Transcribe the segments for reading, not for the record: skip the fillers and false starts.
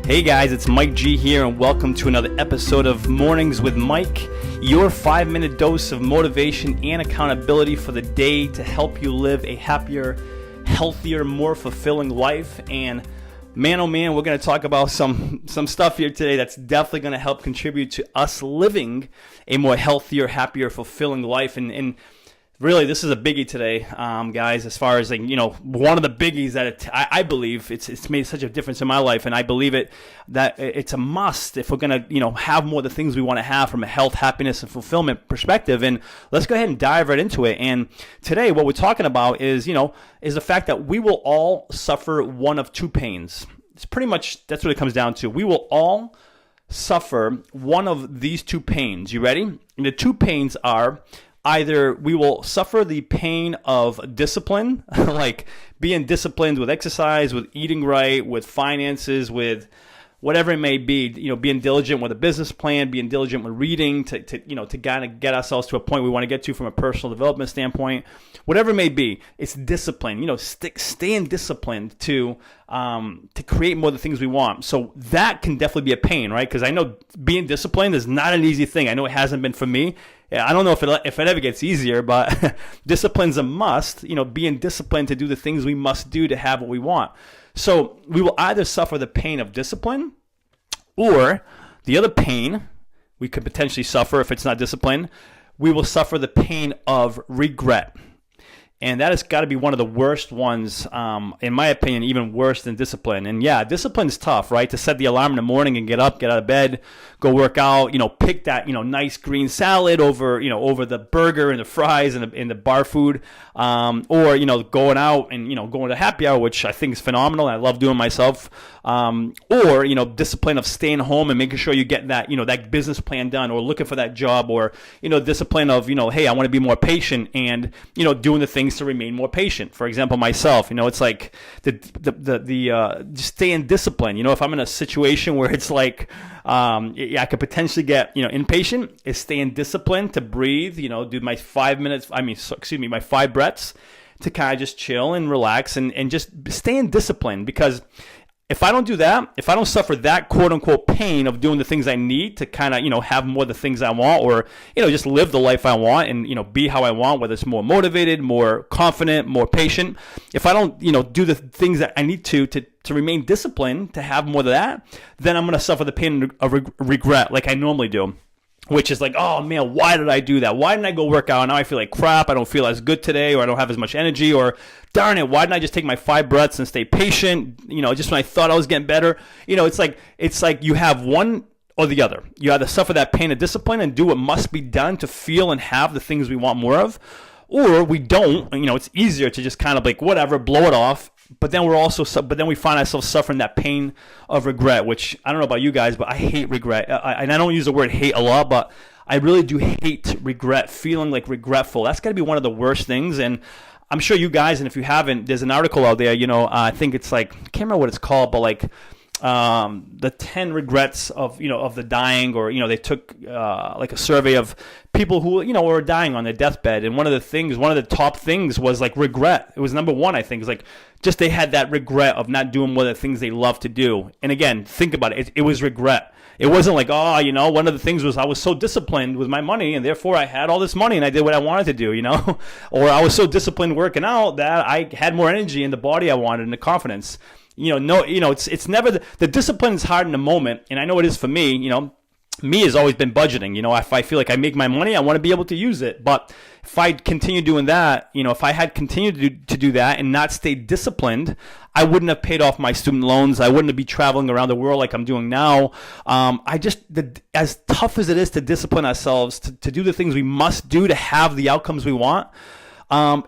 Hey guys, it's Mike G here, and welcome to another episode of Mornings with Mike, your 5-minute dose of motivation and accountability for the day to help you live a happier, healthier, more fulfilling life. And man, oh man, we're going to talk about some stuff here today that's definitely going to help contribute to us living a more healthier, happier, fulfilling life. And really, this is a biggie today, guys, as far as, one of the biggies that I believe it's made such a difference in my life, and I believe that it's a must if we're going to, have more of the things we want to have from a health, happiness, and fulfillment perspective. And let's go ahead and dive right into it. And today, what we're talking about is the fact that we will all suffer one of two pains. It's pretty much, that's what it comes down to. We will all suffer one of these two pains. You ready? And the two pains are, either we will suffer the pain of discipline, like being disciplined with exercise, with eating right, with finances, with whatever it may be, being diligent with a business plan, being diligent with reading to kind of get ourselves to a point we want to get to from a personal development standpoint, whatever it may be. It's discipline, staying disciplined to create more of the things we want. So that can definitely be a pain, right? Because I know being disciplined is not an easy thing. I know it hasn't been for me. I don't know if it ever gets easier, but discipline's a must, being disciplined to do the things we must do to have what we want. So we will either suffer the pain of discipline, or the other pain we could potentially suffer if it's not discipline, we will suffer the pain of regret. And that has got to be one of the worst ones, in my opinion, even worse than discipline. And yeah, discipline's tough, right? To set the alarm in the morning and get up, get out of bed, go work out, pick that, nice green salad over the burger and the fries and the bar food, or, going out and, going to happy hour, which I think is phenomenal. I love doing myself. Or, discipline of staying home and making sure you get that, that business plan done, or looking for that job, or, discipline of, hey, I want to be more patient and, doing the things to remain more patient. For example, myself, it's like the just staying disciplined. If I'm in a situation where it's like, I could potentially get, impatient, is staying disciplined to breathe, do my 5 minutes, my 5 breaths to kind of just chill and relax and just staying disciplined. Because if I don't do that, if I don't suffer that quote unquote pain of doing the things I need to kind of, have more of the things I want, or, just live the life I want and, be how I want, whether it's more motivated, more confident, more patient. If I don't, do the things that I need to remain disciplined, to have more of that, then I'm going to suffer the pain of regret like I normally do. Which is like, oh man, why did I do that? Why didn't I go work out? Now I feel like crap. I don't feel as good today, or I don't have as much energy, or darn it, why didn't I just take my 5 breaths and stay patient? Just when I thought I was getting better. It's like you have one or the other. You either suffer that pain of discipline and do what must be done to feel and have the things we want more of, or we don't. It's easier to just kind of like whatever, blow it off. But then we find ourselves suffering that pain of regret, which I don't know about you guys, but I hate regret. And I don't use the word hate a lot, but I really do hate regret, feeling like regretful. That's got to be one of the worst things. And I'm sure you guys, and if you haven't, there's an article out there, I think it's like, I can't remember what it's called, but like the 10 regrets of the dying, or, they took like a survey of people who, were dying on their deathbed. And one of the top things was like regret. It was number one, I think. It's like, just they had that regret of not doing one of the things they love to do. And again, think about it. It was regret. It wasn't like, one of the things was I was so disciplined with my money, and therefore I had all this money and I did what I wanted to do, or I was so disciplined working out that I had more energy in the body I wanted and the confidence. It's never the discipline is hard in the moment, and I know it is for me. Me has always been budgeting. If I feel like I make my money, I want to be able to use it. But if I continue doing that, if I had continued to do that and not stayed disciplined, I wouldn't have paid off my student loans. I wouldn't be traveling around the world like I'm doing now. As tough as it is to discipline ourselves to do the things we must do to have the outcomes we want,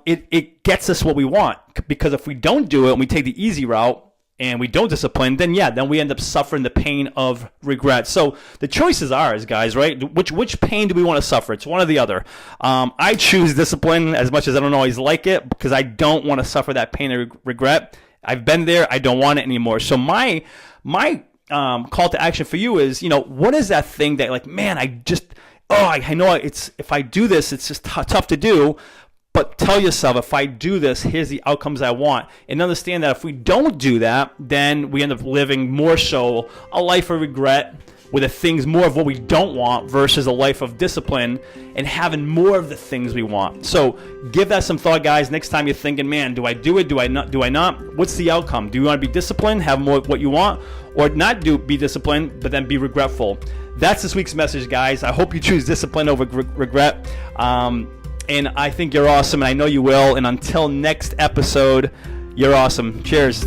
it gets us what we want. Because if we don't do it and we take the easy route, and we don't discipline, then we end up suffering the pain of regret. So the choice is ours, guys, right? Which pain do we want to suffer? It's one or the other. I choose discipline as much as I don't always like it, because I don't want to suffer that pain of regret. I've been there. I don't want it anymore. So my call to action for you is, what is that thing that, like, man, I know if I do this, it's just tough to do. But tell yourself, if I do this, here's the outcomes I want. And understand that if we don't do that, then we end up living more so a life of regret, with the things more of what we don't want versus a life of discipline and having more of the things we want. So give that some thought, guys. Next time you're thinking, man, do I do it? Do I not? What's the outcome? Do you want to be disciplined, have more of what you want, or not be disciplined, but then be regretful? That's this week's message, guys. I hope you choose discipline over regret. And I think you're awesome, and I know you will. And until next episode, you're awesome. Cheers.